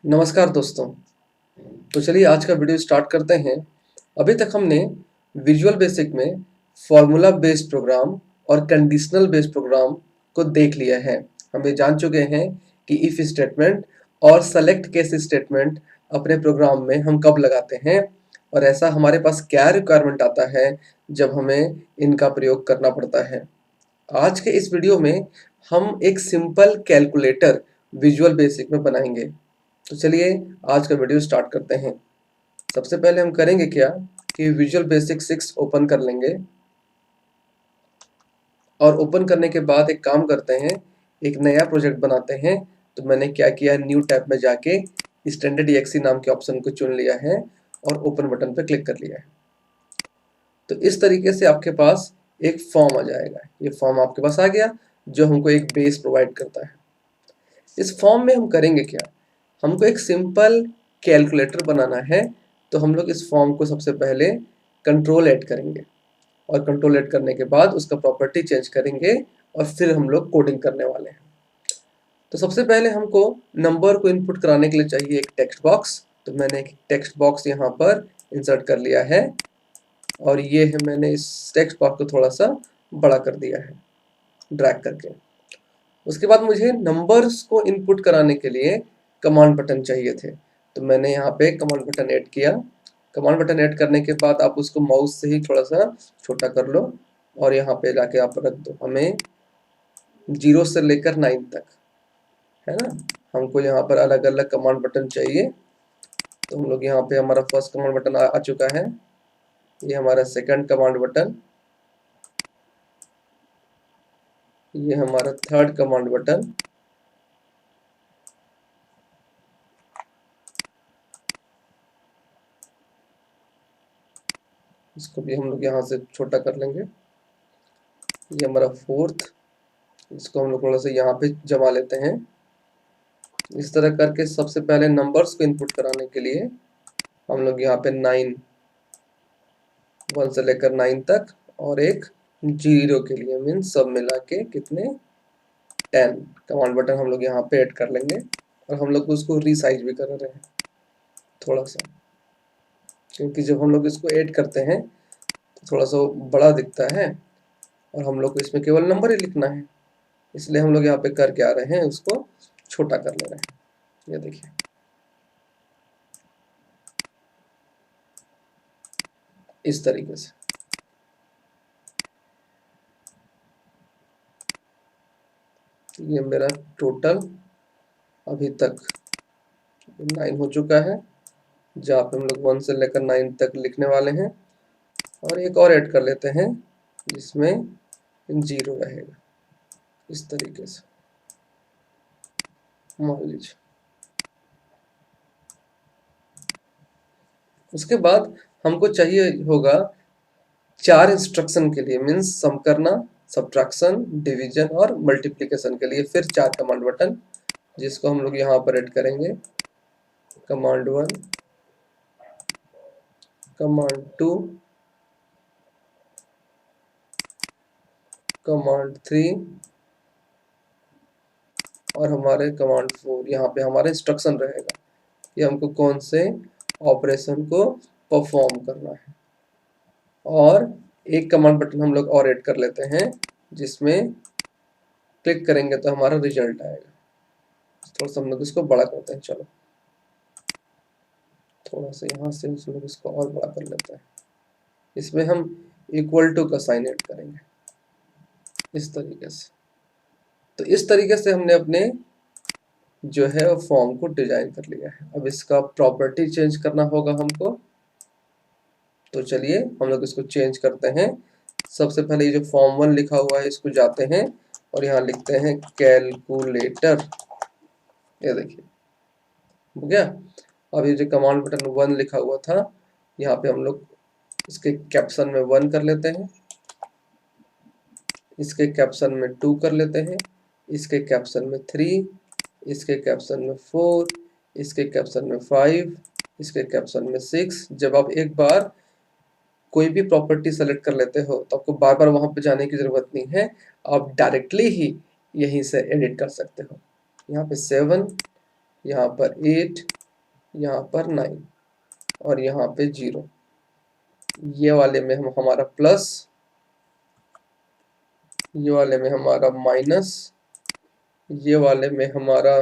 नमस्कार दोस्तों। तो चलिए आज का वीडियो स्टार्ट करते हैं। अभी तक हमने विजुअल बेसिक में फॉर्मूला बेस्ड प्रोग्राम और कंडीशनल बेस्ड प्रोग्राम को देख लिया है। हम ये जान चुके हैं कि इफ स्टेटमेंट और सेलेक्ट केस स्टेटमेंट अपने प्रोग्राम में हम कब लगाते हैं और ऐसा हमारे पास क्या रिक्वायरमेंट आता है जब हमें इनका प्रयोग करना पड़ता है। आज के इस वीडियो में हम एक सिंपल कैलकुलेटर विजुअल बेसिक में बनाएंगे। तो चलिए आज का वीडियो स्टार्ट करते हैं। सबसे पहले हम करेंगे क्या कि विजुअल बेसिक 6 ओपन कर लेंगे और ओपन करने के बाद एक काम करते हैं, एक नया प्रोजेक्ट बनाते हैं। तो मैंने क्या किया, न्यू टैब में जाके स्टैंडर्ड एक्सी नाम के ऑप्शन को चुन लिया है और ओपन बटन पर क्लिक कर लिया है। तो इस तरीके से आपके पास एक फॉर्म आ जाएगा। ये फॉर्म आपके पास आ गया जो हमको एक बेस प्रोवाइड करता है। इस फॉर्म में हम करेंगे क्या, हमको एक सिंपल कैलकुलेटर बनाना है। तो हम लोग इस फॉर्म को सबसे पहले कंट्रोल ऐड करेंगे और कंट्रोल ऐड करने के बाद उसका प्रॉपर्टी चेंज करेंगे और फिर हम लोग कोडिंग करने वाले हैं। तो सबसे पहले हमको नंबर को इनपुट कराने के लिए चाहिए एक टेक्स्ट बॉक्स। तो मैंने एक टेक्स्ट बॉक्स यहाँ पर इंसर्ट कर लिया है और ये है, मैंने इस टेक्स्ट बॉक्स को थोड़ा सा बड़ा कर दिया है ड्रैग करके। उसके बाद मुझे नंबर्स को इनपुट कराने के लिए कमांड बटन चाहिए थे। तो मैंने यहाँ पे कमांड बटन ऐड किया। कमांड बटन ऐड करने के बाद आप उसको माउस से ही थोड़ा सा छोटा कर लो और यहाँ पे लाके आप रख दो। हमें 0 से लेकर 9 तक, है ना, हमको यहाँ पर अलग अलग कमांड बटन चाहिए। तो हम लोग यहाँ पे, हमारा फर्स्ट कमांड बटन आ चुका है, ये हमारा सेकंड कमांड बटन, ये हमारा थर्ड कमांड बटन, इसको भी हम लोग यहाँ से छोटा कर लेंगे। ये हमारा फोर्थ, इसको हम लोग थोड़ा सा यहाँ पे जमा लेते हैं। इस तरह करके सबसे पहले नंबर्स को इनपुट कराने के लिए हम लोग यहाँ पे 9, 1 से लेकर 9 तक और एक 0 के लिए, मीन्स सब मिला के कितने 10 कमांड बटन हम लोग यहाँ पे ऐड कर लेंगे। और हम लोग उसको रीसाइज भी कर रहे हैं थोड़ा सा, क्योंकि जब हम लोग इसको ऐड करते हैं तो थोड़ा सा बड़ा दिखता है और हम लोग को इसमें केवल नंबर ही लिखना है। इसलिए हम लोग यहाँ पे कर क्या रहे हैं, उसको छोटा कर ले रहे हैं। ये देखिए, इस तरीके से। ये मेरा टोटल अभी तक 9 हो चुका है, जहाँ पे हम लोग 1 से लेकर 9 तक लिखने वाले हैं। और एक और ऐड कर लेते हैं जिसमें 0 रहेगा, इस तरीके से मान लीजिए। उसके बाद हमको चाहिए होगा 4 इंस्ट्रक्शन के लिए, मीन्स सम करना, सब्ट्रैक्शन, डिवीजन और मल्टीप्लिकेशन के लिए फिर 4 कमांड बटन, जिसको हम लोग यहाँ पर ऐड करेंगे। कमांड 1, कमांड 2, कमांड 3 और हमारे कमांड 4। यहाँ पे हमारा इंस्ट्रक्शन रहेगा, ये हमको कौन से ऑपरेशन को परफॉर्म करना है। और एक कमांड बटन हम लोग और ऐड कर लेते हैं, जिसमें क्लिक करेंगे तो हमारा रिजल्ट आएगा। थोड़ा सा हम लोग इसको बड़ा करते हैं, चलो थोड़ा सा यहाँ से हम लोग इसको और बड़ा कर लेते हैं। इसमें हम इक्वल टू का साइन ऐड करेंगे, इस तरीके से। तो इस तरीके से हमने अपने जो है वो फॉर्म को डिजाइन कर लिया है। अब इसका प्रॉपर्टी चेंज करना होगा हमको। तो चलिए हम लोग इसको चेंज करते हैं। सबसे पहले ये जो फॉर्म 1 लिखा हुआ है इसको जाते हैं और यहाँ लिखते हैं कैलकुलेटर। ये देखिए हो गया। अब ये जो कमांड बटन 1 लिखा हुआ था, यहाँ पे हम लोग इसके कैप्शन में 1 कर लेते हैं, इसके कैप्शन में 2 कर लेते हैं, इसके कैप्शन में 3, इसके कैप्शन में 4, इसके कैप्शन में 5, इसके कैप्शन में 6। जब आप एक बार कोई भी प्रॉपर्टी सेलेक्ट कर लेते हो तो आपको बार बार वहां पे जाने की जरूरत नहीं है, आप डायरेक्टली ही यहीं से एडिट कर सकते हो। यहाँ पे 7, यहाँ पर 8, यहाँ पर 9 और यहाँ पे 0। ये वाले में हम हमारा प्लस, ये वाले में हमारा माइनस, ये वाले में हमारा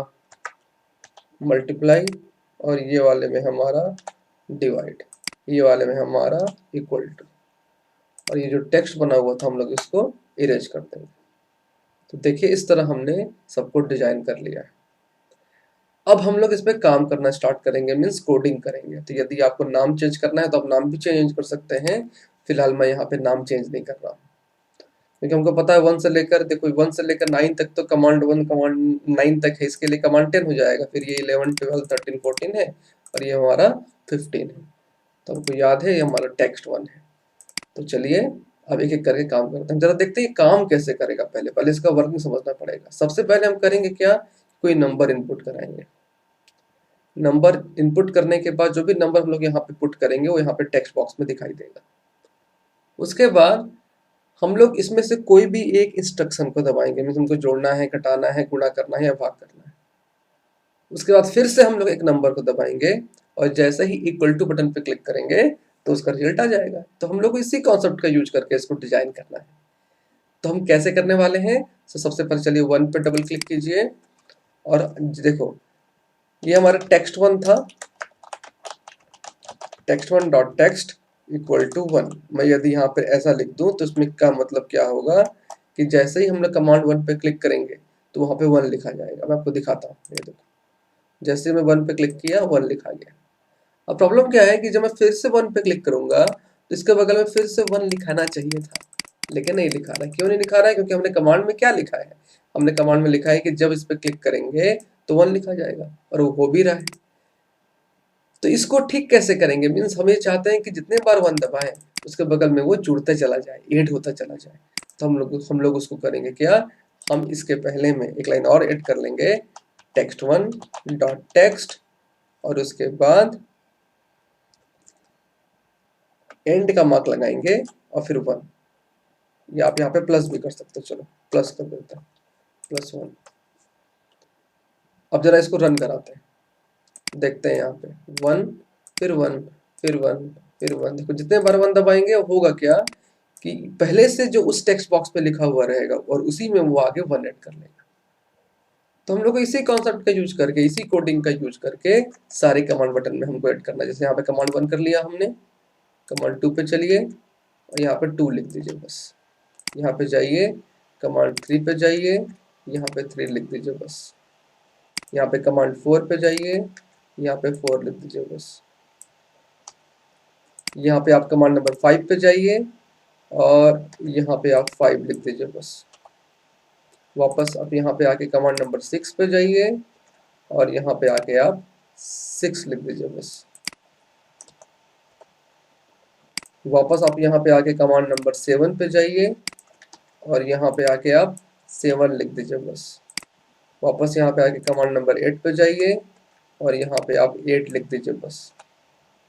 मल्टीप्लाई और ये वाले में हमारा डिवाइड, ये वाले में हमारा इक्वल टू। और ये जो टेक्स्ट बना हुआ था हम लोग इसको इरेज कर देंगे। तो देखिए इस तरह हमने सबको डिजाइन कर लिया है। अब हम लोग इस पे काम करना स्टार्ट करेंगे, मीन्स कोडिंग करेंगे। तो यदि आपको नाम चेंज करना है तो आप नाम भी चेंज कर सकते हैं। फिलहाल मैं यहाँ पे नाम चेंज नहीं कर रहा हूँ, क्योंकि हमको पता है 1 से लेकर, देखो 1 से लेकर 9 तक तो कमांड 1 कमांड 9 तक है, इसके लिए कमांड 10 हो जाएगा। फिर ये 11 12 13 14 है और ये हमारा 15 है। तो हमको याद है ये हमारा टेक्स्ट 1 है। तो चलिए अब एक एक करके काम करते हैं। जरा देखते हैं काम कैसे करेगा। पहले पहले इसका वर्किंग समझना पड़ेगा। सबसे पहले हम करेंगे क्या, कोई नंबर इनपुट कराएंगे। नंबर इनपुट करने के बाद जो भी नंबर हम लोग यहाँ पे पुट करेंगे वो यहाँ पे टेक्स्ट बॉक्स में दिखाई देगा। उसके बाद हम लोग इसमें से कोई भी एक इंस्ट्रक्शन को दबाएंगे, मीन्स हमको जोड़ना है, घटाना है, गुणा करना है या भाग करना है। उसके बाद फिर से हम लोग एक नंबर को दबाएंगे और जैसे ही इक्वल टू बटन पे क्लिक करेंगे तो उसका रिजल्ट आ जाएगा। तो हम लोग इसी कॉन्सेप्ट का यूज करके इसको डिजाइन करना है। तो हम कैसे करने वाले हैं, तो सबसे पहले चलिए 1 पे डबल क्लिक कीजिए और देखो ये हमारा टेक्स्ट 1 था, text 1 dot text equal to 1। मैं यदि यहाँ पे ऐसा लिख दूं तो इसमें का मतलब क्या होगा कि जैसे ही हम लोग कमांड 1 पे क्लिक करेंगे तो वहां पे 1 लिखा जाएगा। मैं आपको दिखाता हूँ, ये देखो जैसे मैं 1 पे क्लिक किया 1 लिखा गया। अब प्रॉब्लम क्या है कि जब मैं फिर से 1 पे क्लिक करूंगा तो इसके बगल में फिर से 1 लिखाना चाहिए था, लेकिन नहीं लिखा रहा है। क्यों नहीं लिखा रहा है, क्योंकि हमने कमांड में क्या लिखा है, हमने कमांड में लिखा है कि जब इस पे क्लिक करेंगे तो 1 लिखा जाएगा और वो हो भी रहा है। तो इसको ठीक कैसे करेंगे, मीन्स हम ये चाहते हैं कि जितने बार 1 दबाएं उसके बगल में वो जुड़ते चला जाए, ऐड होता चला जाए। तो हम लोग उसको करेंगे क्या, हम इसके पहले में एक लाइन और ऐड कर लेंगे, टेक्स्ट 1 डॉट टेक्स्ट और उसके बाद एंड का मार्क लगाएंगे और फिर 1, या आप यहाँ पे प्लस भी कर सकते हो। चलो प्लस कर देते हैं, +1। अब जरा इसको रन कराते हैं, देखते हैं यहाँ पे 1 फिर 1 फिर 1 फिर 1। देखो जितने बार 1 दबाएंगे होगा क्या कि पहले से जो उस टेक्स्ट बॉक्स पे लिखा हुआ रहेगा और उसी में वो आगे 1 ऐड कर लेगा। तो हम लोग इसी कॉन्सेप्ट का यूज करके, इसी कोडिंग का यूज करके सारे कमांड बटन में हमको ऐड करना है। जैसे यहाँ पे कमांड 1 कर लिया हमने, कमांड 2 पे चलिए और यहाँ पे 2 लिख दीजिए बस। यहाँ पे जाइए कमांड 3 पे जाइए, यहाँ पे 3 लिख दीजिए बस। यहाँ पे कमांड 4 पे जाइए, यहाँ पे 4 लिख दीजिए बस। यहाँ पे आप कमांड नंबर 5 पे जाइए और यहाँ पे आप 5 लिख दीजिए बस। वापस आप यहाँ पे आके कमांड नंबर 6 पे जाइए और यहाँ पे आके आप 6 लिख दीजिए बस। वापस आप यहाँ पे आके कमांड नंबर 7 पे जाइए और यहाँ पे आके आप 7 लिख दीजिए बस। वापस यहाँ पे आके कमांड नंबर 8 पे जाइए और यहाँ पे आप 8 लिख दीजिए बस।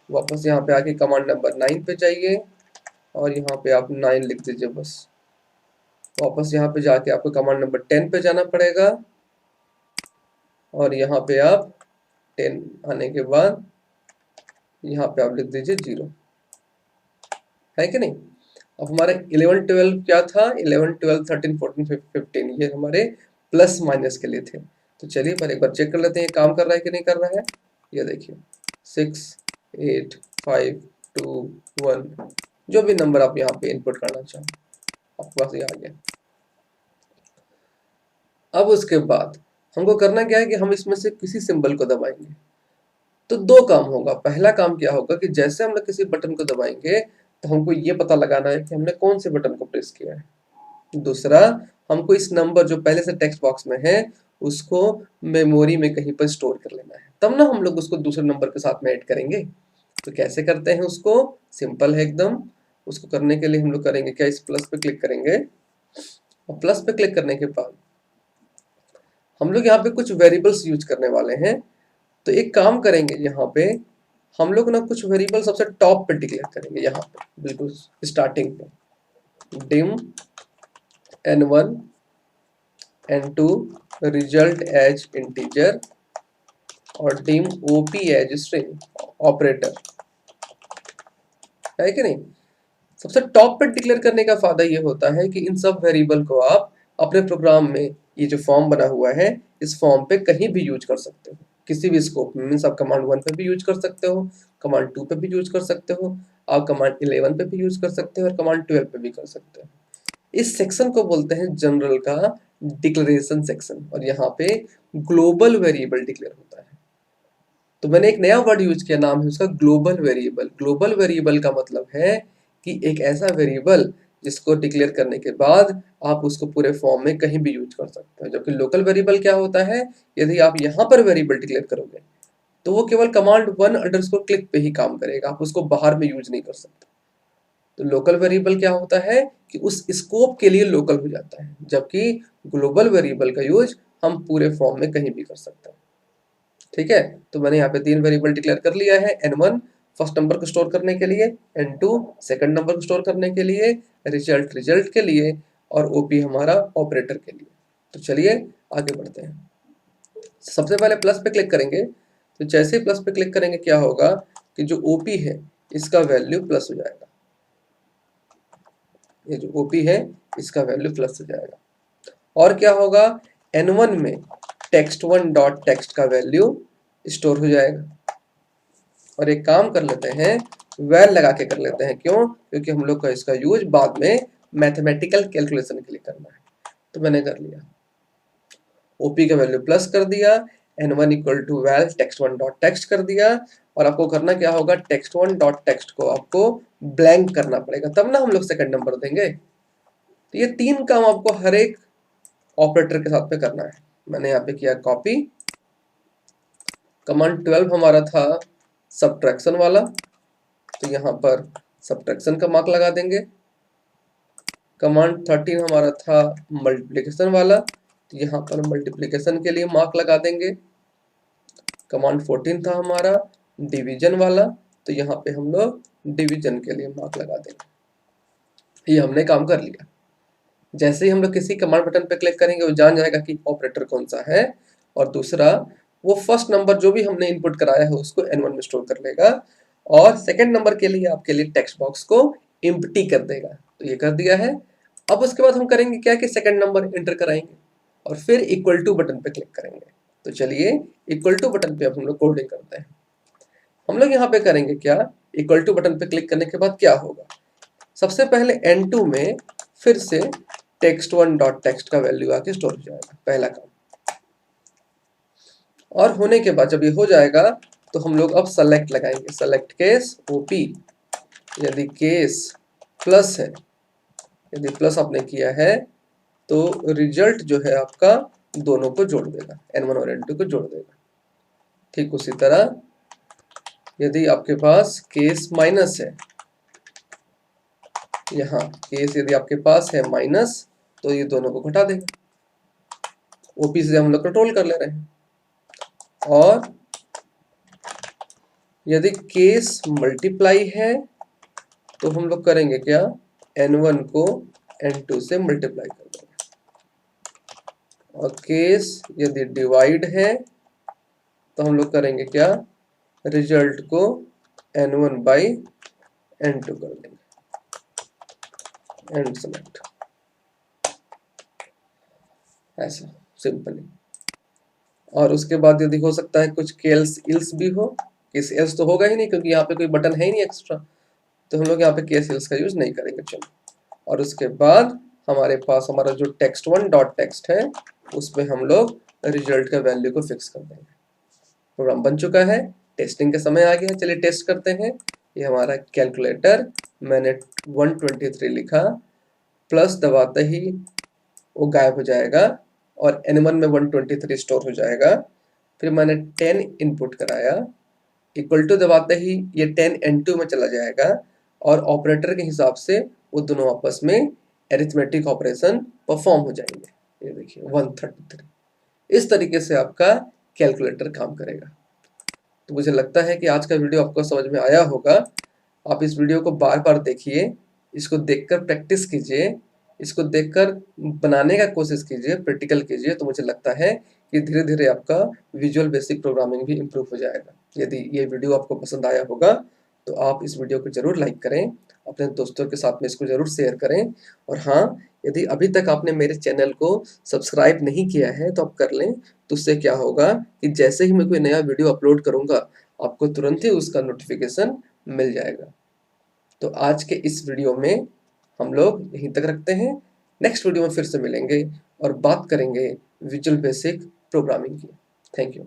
वापस यहाँ पे आके कमांड नंबर 9 पे जाइए और यहाँ पे आप 9 लिख दीजिए बस। वापस यहाँ पे जाके आपको कमांड नंबर 10 पे जाना पड़ेगा और यहाँ पे आप 10 आने के बाद यहाँ पे आप लिख दीजिए 0, है कि नहीं। अब हमारे 11 12 क्या था, 11 12 13 14 15 ये हमारे प्लस माइनस के लिए थे। तो चलिए पर एक बार चेक कर लेते हैं काम कर रहा है कि नहीं कर रहा है। ये देखिए 6 8 5 2 1, जो भी नंबर आप यहाँ पे इनपुट करना चाहो आपके पास ये आ गया। अब उसके बाद हमको करना क्या है कि हम इसमें से किसी सिंबल को दबाएंगे। तो दो काम होगा। पहला काम क्या होगा कि जैसे हम लोग किसी बटन को दबाएंगे तो हमको ये पता लगाना है कि हमने कौन से बटन को प्रेस किया है। दूसरा, हमको इस नंबर जो पहले से टेक्स्ट बॉक्स में है उसको मेमोरी में कहीं पर स्टोर कर लेना है, तब ना हम लोग उसको दूसरे नंबर के साथ में ऐड करेंगे। तो कैसे करते हैं उसको, सिंपल है एकदम। उसको करने के लिए हम लोग करेंगे क्या, इस प्लस पे क्लिक करेंगे और प्लस पे क्लिक करने के बाद हम लोग यहाँ पे कुछ वेरिएबल्स यूज करने वाले हैं। तो एक काम करेंगे, यहाँ पे हम लोग ना कुछ वेरिएबल सबसे टॉप पे डिक्लेयर करेंगे, यहाँ पे बिल्कुल स्टार्टिंग पे dim n1 n2 result as integer और dim OP as string operator, है कि नहीं। सबसे टॉप पे डिक्लेयर करने का फायदा ये होता है कि इन सब वेरिएबल को आप अपने प्रोग्राम में, ये जो फॉर्म बना हुआ है इस फॉर्म पे कहीं भी यूज कर सकते हो, किसी भी स्कोप में। मीन्स आप कमांड 1 पे भी यूज कर सकते हो, कमांड 2 पे भी यूज कर सकते हो, आप कमांड 11 पे भी यूज कर सकते हो और कमांड 12 पे भी कर सकते हो। इस सेक्शन को बोलते हैं जनरल का डिक्लेरेशन सेक्शन, और यहाँ पे ग्लोबल वेरिएबल डिक्लेयर होता है। तो मैंने एक नया वर्ड यूज किया, नाम है उसका ग्लोबल वेरिएबल। ग्लोबल वेरिएबल का मतलब है कि एक ऐसा वेरिएबल जिसको डिक्लेयर करने के बाद आप उसको पूरे फॉर्म में कहीं भी यूज कर सकते हो। जबकि लोकल वेरिएबल क्या होता है, यदि आप यहाँ पर वेरिएबल डिक्लेयर करोगे तो वो केवल कमांड 1 अंडरस्कोर क्लिक पे ही काम करेगा, आप उसको बाहर में यूज नहीं कर सकते। तो लोकल वेरिएबल क्या होता है कि उस स्कोप के लिए लोकल हो जाता है, जबकि ग्लोबल वेरिएबल का यूज हम पूरे फॉर्म में कहीं भी कर सकते हैं। ठीक है, तो मैंने यहाँ पे 3 वेरिएबल डिक्लेयर कर लिया है। n1 फर्स्ट नंबर को स्टोर करने के लिए, n2 सेकंड नंबर को स्टोर करने के लिए, रिजल्ट के लिए, और op हमारा ऑपरेटर के लिए। तो चलिए आगे बढ़ते हैं। सबसे पहले प्लस पे क्लिक करेंगे, तो जैसे ही प्लस पे क्लिक करेंगे क्या होगा कि जो OP है इसका वैल्यू प्लस हो जाएगा। ये जो OP है इसका वैल्यू प्लस हो जाएगा। और क्या होगा, n1 में text1 डॉट टेक्स्ट का वैल्यू स्टोर हो जाएगा। और एक काम कर लेते हैं, वैल लगा के कर लेते हैं। क्यों? क्योंकि हम लोग का इसका यूज बाद में मैथमेटिकल कैलकुलेशन के लिए करना है। तो मैंने कर लिया, OP का वैल्यू प्लस कर दिया, n1 equal to val text1 dot text कर दिया। और आपको करना क्या होगा, text1 डॉट टेक्स्ट को आपको ब्लैंक करना पड़ेगा, तब ना हम लोग सेकंड नंबर देंगे। तो ये 3 काम आपको हर एक ऑपरेटर के साथ में करना है। मैंने यहाँ पे किया कॉपी। कमांड 12 हमारा था सब्ट्रैक्शन वाला, तो यहाँ पर सब्ट्रैक्शन का मार्क लगा देंगे। कमांड 13 हमारा था मल्टीप्लिकेशन वाला, तो यहाँ पर मल्टीप्लिकेशन के लिए मार्क लगा देंगे। कमांड 14 था हमारा डिवीजन वाला, तो यहाँ पे हम लोग डिवीजन के लिए मार्क लगा देंगे। ये हमने काम कर लिया। जैसे ही हम लोग किसी कमांड बटन पे क्लिक करेंगे वो जान जाएगा कि ऑपरेटर कौन सा है, और दूसरा वो फर्स्ट नंबर जो भी हमने इनपुट कराया है उसको n1 में स्टोर कर लेगा, और सेकंड नंबर के लिए आपके लिए टेक्स्ट बॉक्स को एम्प्टी कर देगा। तो ये कर दिया है। अब उसके बाद हम करेंगे क्या कि सेकंड नंबर एंटर कराएंगे और फिर इक्वल टू बटन पे क्लिक करेंगे। तो चलिए इक्वल टू बटन पे अब हम लोग कोडिंग करते हैं। हम लोग यहाँ पे करेंगे क्या, इक्वल टू बटन पे क्लिक करने के बाद क्या होगा, सबसे पहले n2 में फिर से text1 डॉट टेक्स्ट का वैल्यू आके स्टोर हो जाएगा, पहला काम। और होने के बाद जब ये हो जाएगा तो हम लोग अब सेलेक्ट लगाएंगे, सेलेक्ट केस OP। यदि केस प्लस है, यदि प्लस आपने किया है तो रिजल्ट जो है आपका दोनों को जोड़ देगा, n1 और n2 को जोड़ देगा। ठीक उसी तरह यदि आपके पास केस माइनस है, यहाँ केस यदि आपके पास है माइनस, तो ये दोनों को घटा देगा। OP से हम लोग कंट्रोल कर ले रहे हैं। और यदि केस मल्टीप्लाई है तो हम लोग करेंगे क्या, n1 को n2 से मल्टीप्लाई कर देंगे। और केस यदि डिवाइड है तो हम लोग करेंगे क्या, रिजल्ट को n1 बाई n2 कर देंगे, एंड सेलेक्ट, ऐसा सिंपली। और उसके बाद यदि हो सकता है कुछ केस इल्स भी हो, केस एल्स तो होगा ही नहीं क्योंकि यहाँ पे कोई बटन है ही नहीं एक्स्ट्रा, तो हम लोग यहाँ पे केस एल्स का यूज नहीं करेंगे। चलो, और उसके बाद हमारे पास हमारा जो text1 डॉट टेक्स्ट है उसमें हम लोग रिजल्ट का वैल्यू को फिक्स कर देंगे। प्रोग्राम बन चुका है, टेस्टिंग का समय आ गया। चलिए टेस्ट करते हैं। ये हमारा कैलकुलेटर, मैंने 123 लिखा, प्लस दबाते ही वो गायब हो जाएगा और n1 में 123 स्टोर हो जाएगा। फिर मैंने 10 इनपुट कराया, इक्वल टू दबाते ही ये 10 n2 में चला जाएगा और ऑपरेटर के हिसाब से वो दोनों आपस में एरिथमेटिक ऑपरेशन परफॉर्म हो जाएंगे। ये देखिए 133। इस तरीके से आपका कैलकुलेटर काम करेगा। तो मुझे लगता है कि आज का वीडियो आपको समझ में आया होगा। आप इस वीडियो को बार बार देखिए, इसको देखकर प्रैक्टिस कीजिए, इसको देखकर बनाने का कोशिश कीजिए, प्रैक्टिकल कीजिए, तो मुझे लगता है कि धीरे धीरे आपका विजुअल बेसिक प्रोग्रामिंग भी इम्प्रूव हो जाएगा। यदि ये वीडियो आपको पसंद आया होगा तो आप इस वीडियो को ज़रूर लाइक करें, अपने दोस्तों के साथ में इसको ज़रूर शेयर करें। और हाँ, यदि अभी तक आपने मेरे चैनल को सब्सक्राइब नहीं किया है तो आप कर लें। तो उससे क्या होगा कि जैसे ही मैं कोई नया वीडियो अपलोड करूँगा, आपको तुरंत ही उसका नोटिफिकेशन मिल जाएगा। तो आज के इस वीडियो में हम लोग यहीं तक रखते हैं। नेक्स्ट वीडियो में फिर से मिलेंगे और बात करेंगे विजुअल बेसिक प्रोग्रामिंग की। Thank you.